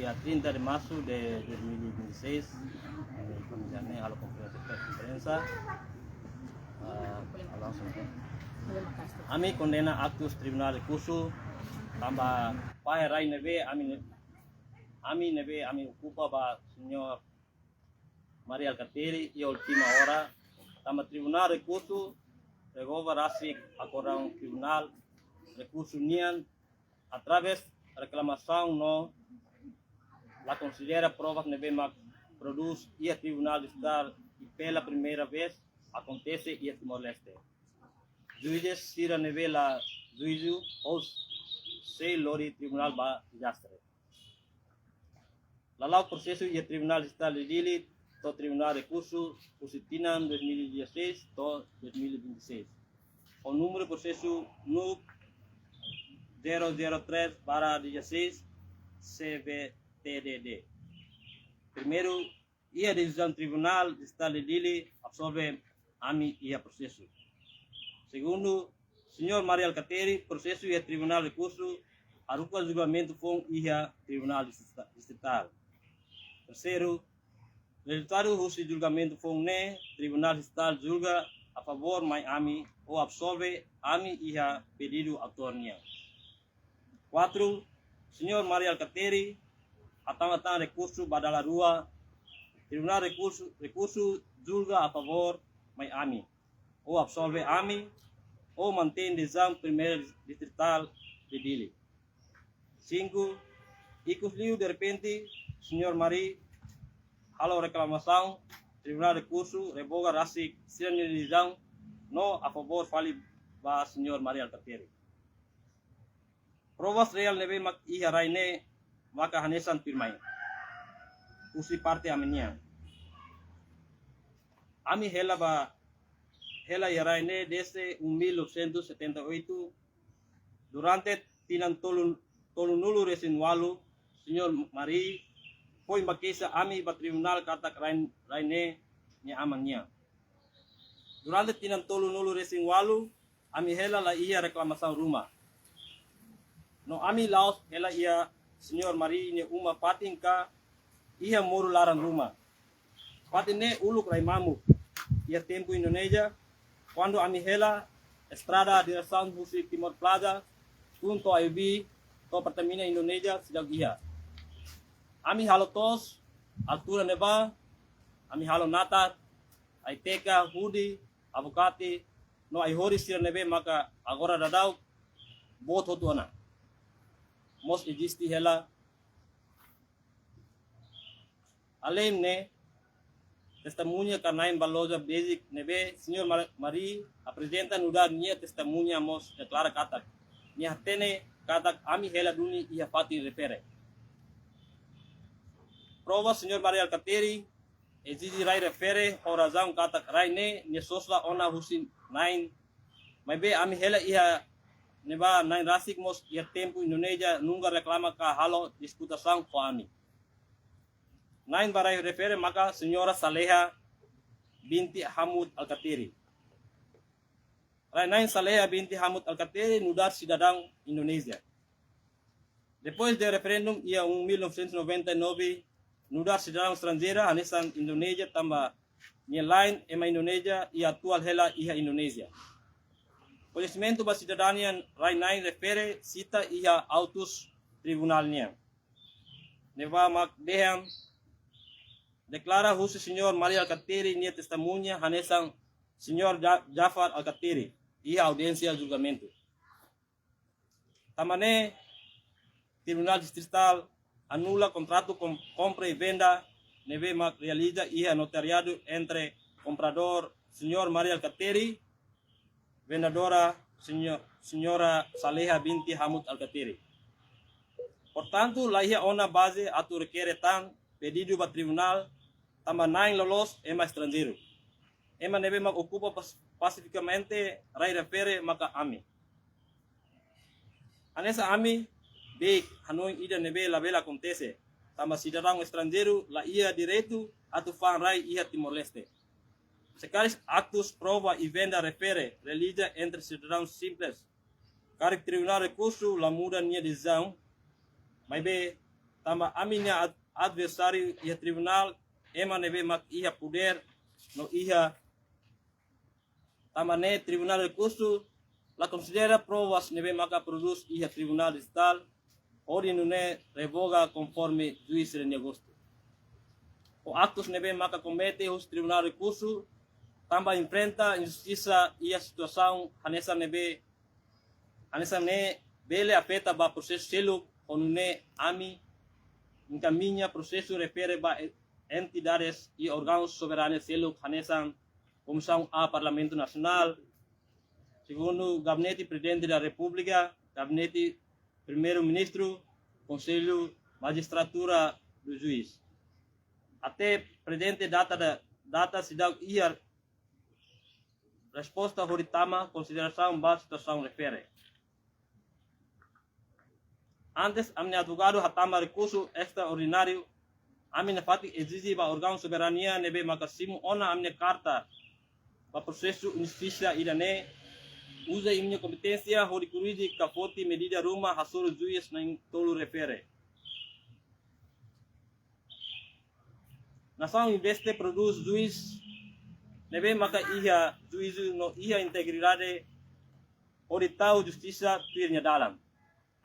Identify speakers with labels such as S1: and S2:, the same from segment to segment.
S1: día 30 de marzo de 2026, kami halo conferência de prensa. Ami condena actos tribunal recurso tambah pai rai neve ami ocupa ba senhor Maria Alcateri e última hora tambah tribunal recurso regova rasik acorão tribunal recurso nian através reclamação no la considera provas neve mak produz e tribunal estar e pela primeira vez acontece e Timor-Leste. Juízes sira neve la juízo ou sei lori tribunal ba desastre. Lalau processo e tribunal está lidili to tribunal recurso Usitinam 2016 to 2026. O número processo NUC 003/16 CVTDD. Primeiro, e a decisão tribunal está lidili absolve ami e a processo. Segundo, senhor Maria Alcateri, processo e tribunal recurso, arupa julgamento com ia tribunal distrital. Terceiro, resultado do julgamento com ne tribunal distrital julga a favor mai ami ou absolve ami ia pedido autornia. 4. Senhor Maria Alcateri, atang recurso badala rua, tribunal recurso julga a favor mai ami ou absolve ami ou mantém decisão primeiro distrital de Dili. 5. Icusliu de repente, senhor Mari, halo reclamação, tribunal recurso, revoga rasik, sirene decisão, no a favor fali ba senhor Maria Alcateri. Provas real neve mak iha raine maka hanesan firmai. Usi parte aminia. Ami hela yaraine desde 1978 durante tinan tolunulu resinwalu senhor Mari foi bakisa ami ba tribunal katak raine nya amangnya. Durante tinan tolunulu resinwalu ami hela la ia reklamação rumah. No ami laos hela ia senhor Mari nya uma patingka ia moru larang rumah. Patine uluk raimamu. Ia tempo Indonesia quando a Mihela estrada direção Busi Timor Plaza junto a IB to pertamina Indonesia sedang ia. Ami halo tos altura neba, ami halo natar, aiteka hudi, avukati, no ai hori sir nebe maka agora dadau bot hotuana. Mos existi hela além ne testemunha carnaim baloja basic neve senhor Mari apresenta nudar nia testemunha mos declara katak nia tene katak ami hela duni ia pati refere prova senhor Maria Alcateri exige rai refere horazão katak rai ne nia sosla ona husin nain maybe ami hela ia neba nain rasik mos ia tempo Indonesia nunga reclama ka halo disputação com ami. Nain barai refere maka senhora Saleha binti Hamud Alcateri. Nain Saleha binti Hamud Alcateri nudar cidadão Indonesia. Depois do referendum ia 1999 nudar cidadão estrangeira hanesan Indonesia tambah nia lain ema Indonesia ia atual hela ia Indonesia. Conhecimento ba cidadania rai nain refere cita ia autos tribunalnya. Neva mak deham declara husu senhor Maria Alcateri nia testemunha hanesan senhor Jafar Alcateri ia audiência julgamento. Tamane Tribunal Distrital anula contrato com compra e venda neve mak realiza ia notariado entre comprador senhor Maria Alcateri vendedora senhora Saleha binti Hamud Alcateri. Portanto, la ia ona base atu requeretan pedido ba tribunal tambah naing lolos ema estrangeiro. Ema neve mak ocupa pacificamente rai refere maka ami. Anessa ami baik hanoing ida neve la vela acontece. Tambah cidadão estrangeiro la ia direito atu fan rai ia Timor-Leste. Secaris actos prova e venda refere relija entre cidadãos simples. Carik tribunal recurso la muda nia decisão. Maybe tama aminya adversário ia tribunal ema nebe mak ia poder no ia tama ne tribunal recurso la considera provas nebe maka produz ia tribunal distrital ori nune revoga conforme juiz de agosto o actos nebe maka comete os tribunal recurso tamba enfrenta injustiça e a situação hanesa ne bele afeta ba processo selo onune ami encaminha processo refere ba entidades e órgãos soberanos selo hanesa Comissão a Parlamento Nacional, segundo Gabinete Presidente da República, Gabinete Primeiro-Ministro, Conselho Magistratura do Juiz. Até presente data se dá ia resposta horitama consideração ba situação refere. Antes, a minha advogado hatama recurso extraordinário, a minha fati exige ba órgão soberania nebe makasimu ona a minha carta ba processo justiça irane usa a minha competência horicuridi kapoti medida ruma hasoro juiz na tolo refere. Nação investe produz juiz nebe maka ia juízo no ia integridade horitau justiça pirnya dalam.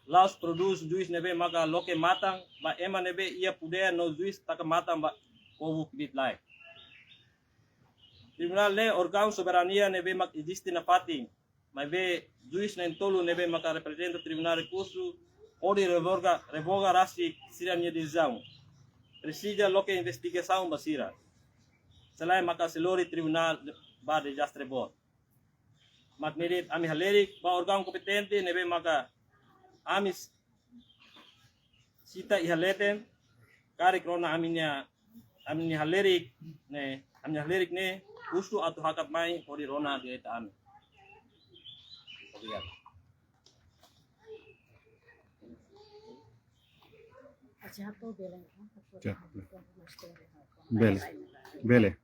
S1: Laos produz juiz nebe maka loke matang ba ema nebe ia poder no juiz taka matang ba kovu kibit lai. Tribunal le órgão soberania nebe mak existe na pating, mas be juiz na tolo nebe maka representa tribunal recurso ori revoga rasi siranya decisão. Precisa loke investigação basira. Selain maka selori tribunal ba desastre bot. Mak nerit ami halerik ba órgão competente nebe maka amis sita ihaleten kari krona aminya halerik ne gusto atau hakat mai hori rona di eta ami. Obrigado.
S2: Bele.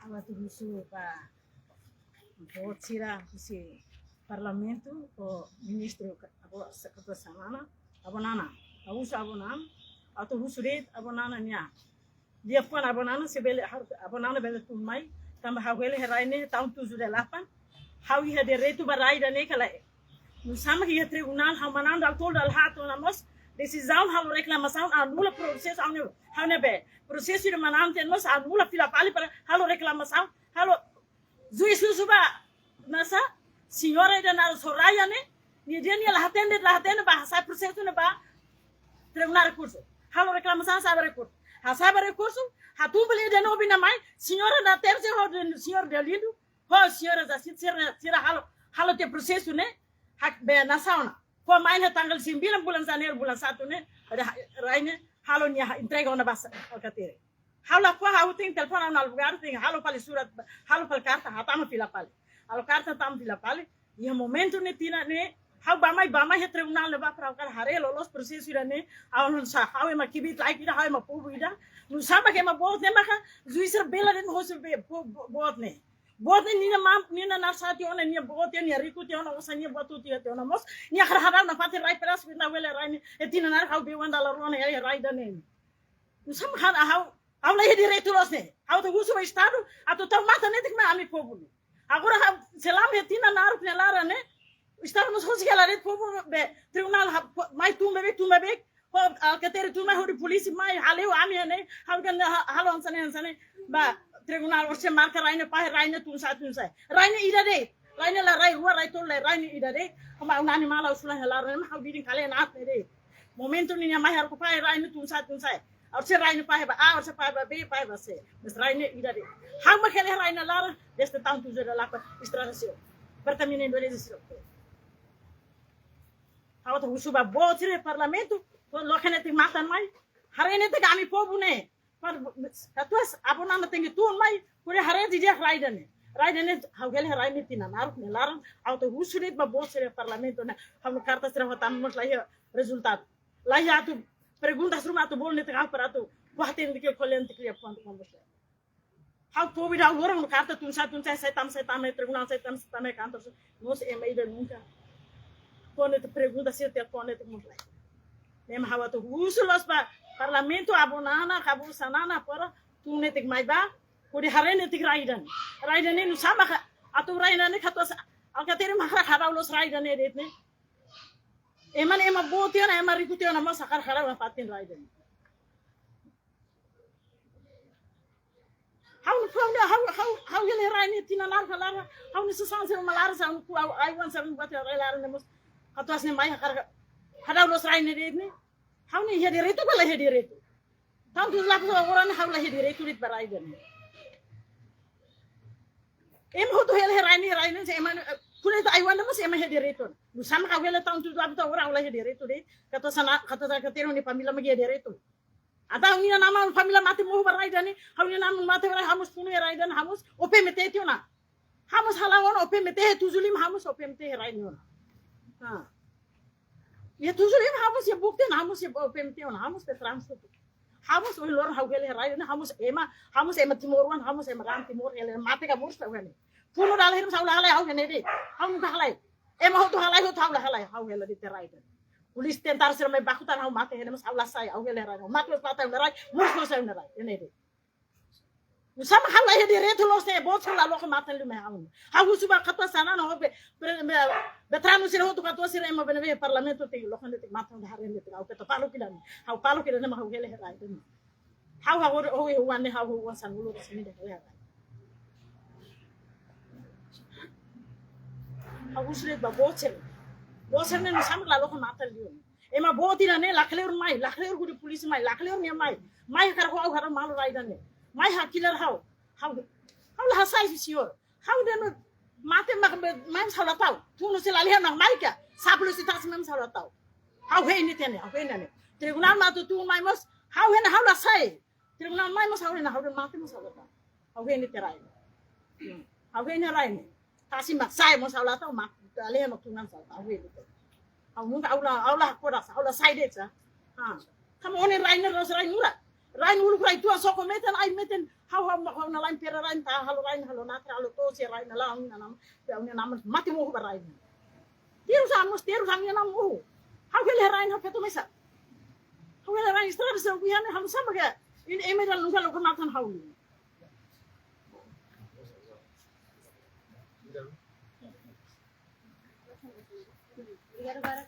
S3: Awatu husu pa vote sira husi parlamento o ministro abo sakato samana abonana awusa abonam atu husuret abonana nya dia pun abonana sebele abonana bele tumai tamba hawele heraine tahun 78 hawi hade retu barai dane kala nusama hi tribunal hamanan dal tol dal hato namos decisão halo reclamação anula processo hane be processo de manam tem nós anula fila pali para halo reclamação halo juiz suba nasa senhora da na soraya ne ni dia ni la hatende ba sa processo ne ba tribunal recurso halo reclamação sabe recurso hatu beli de no bina mai senhora na terce ho de senhor de lindo ho senhora da sira halo te processo ne hak be na sauna ko mainnya tanggal 9 bulan Januari bulan 1 ne ada raine halo nya entrega ona basa alkatire halo ko ha uting telepon na lugar ting halo pali surat halo pal carta hatama fila pali halo carta tam fila pali ia momento ne tina ne ha bamai he tribunal ne ba pra hare los processo ne awon sa hawe ma kibit like ida hawe ma pubu ida nu sama ke ma bot ne maka juicer bela den hose bot ne Botnya nina nasati ona nia botnya nia rikuti ona osanya botuti ate ona mos nia harhara na pati rai peras bina wele rai ni etina nar hau bewan dala rona ya rai dane usam han hau la hedi retulos ne hau to gusu estado ato tar mata ne tikma ami pobu agora selam etina nar pelara ne estado nos hosi gala ret pobu be tribunal mai tumbe be ho alkatere tumbe ho polisi mai haleu ami ne hau kan halo ansane ba tribunal orse marca raine tunsa raine ida de raine la rai rua rai tol raine ida de kama unani mala usula helar ne ha bidin kale na de momento ni ma har ko pai raine tunsa orse raine pai ba a orse pai ba b pai ba c mas raine ida de ha ma kale raine lar deste tanto de la extradición pertamina indonesia ha to usuba botre parlamento ko lokene te matan mai harene te gami pobu ne Katuas abonana tengi tuan mai kure hare di dia raida ne Raidane haugele raine tina naruk ne larang auto husurit ba bolsere parlamento na hamu carta será votamos lá resultado. Lá já tu perguntas rumah tu bolne tengah para tu wahtin dikir kolen dikir ponto kombos. Hau povi da orang no carta tunsa setam tribunal setam kantor nos email nunca. Pone te pergunta se te pone te mulai. Nem hawa tu husulos ba parlamento abonana kabu sanana para tu ne tek mai ba kudi harene tek raidan nu sama ka atu raidan ne khatos alkateri mahra khara ulos raidan ne detne eman ema botiona ema rikutiona ma sakar khara patin raidan how gele raine tina lar khalara how ni susan se malar sa ku ai wan sa buat lar ne mus khatos ne mai khara ulos raine detne how ni hedire itu bala hedire itu tam tu lap orang how la hedire itu dit baraidan em ho to hele raine se eman kule to aiwan mas ema hedire itu sama ka wele tam tu lap to orang la hedire itu de kata sana kata katero ni pamila magi hedire itu ada ungina nama pamila mati mo baraidan ni how ni nama mati barai hamus punu raidan hamus ope mete itu na hamus halawon ope mete tu zulim hamus ope mete raine na ha ya tu zulim hamus ya bukti hamus ya ope mete na hamus te transfer hamus oi lor how gele raidan hamus ema timorwan hamus ema ram timor ele mate ka mursta wele puno dal hirum saula halai how gene de how ka halai ema ho to halai ho taula halai how gele de raidan pulis tentar sir me bakutan how mate hele mas saula sai how gele raidan mate pata rai mursto sai rai ene de sama halai de reto lo se bot sala lo ka mate lu me how suba kata sana no be betranu sir ho to kata sir ema bene parlamento te lo kan de mate de haren de how ka to palu kidan ma how gele raidan how ho wan how wan san lu sini de hele how usre ba bosen ne sama lalo ko matal liyo ema botina ne lakleur gudi police lakleur ne mai kar ko har malu raidan ne mai hakilar how la hasai sior how de no mate mai sala tau tu no se la liha nang mai ka saplo si tas mem sala tau how he ni tene how he ne tribunal ma tu mai mos how la sai tribunal mai mos how de mate mos sala tau how he ni terai how he ni rai ne tasi mak sai mos sala tau mak ale mak tunan sala how he ni Aula ko da aula side sa ha kamu oni rainer ros rain ulu kai tua soko meten ai meten how na lain pera rain ta halo natra halo to si rain la ang nanam pe oni nam mati mo ba rain tiru sam ni nam mo how gele rain ha peto mesa how gele rain stra sa wi han ham sama ga in emeral nunga lo ko matan how ni Negara.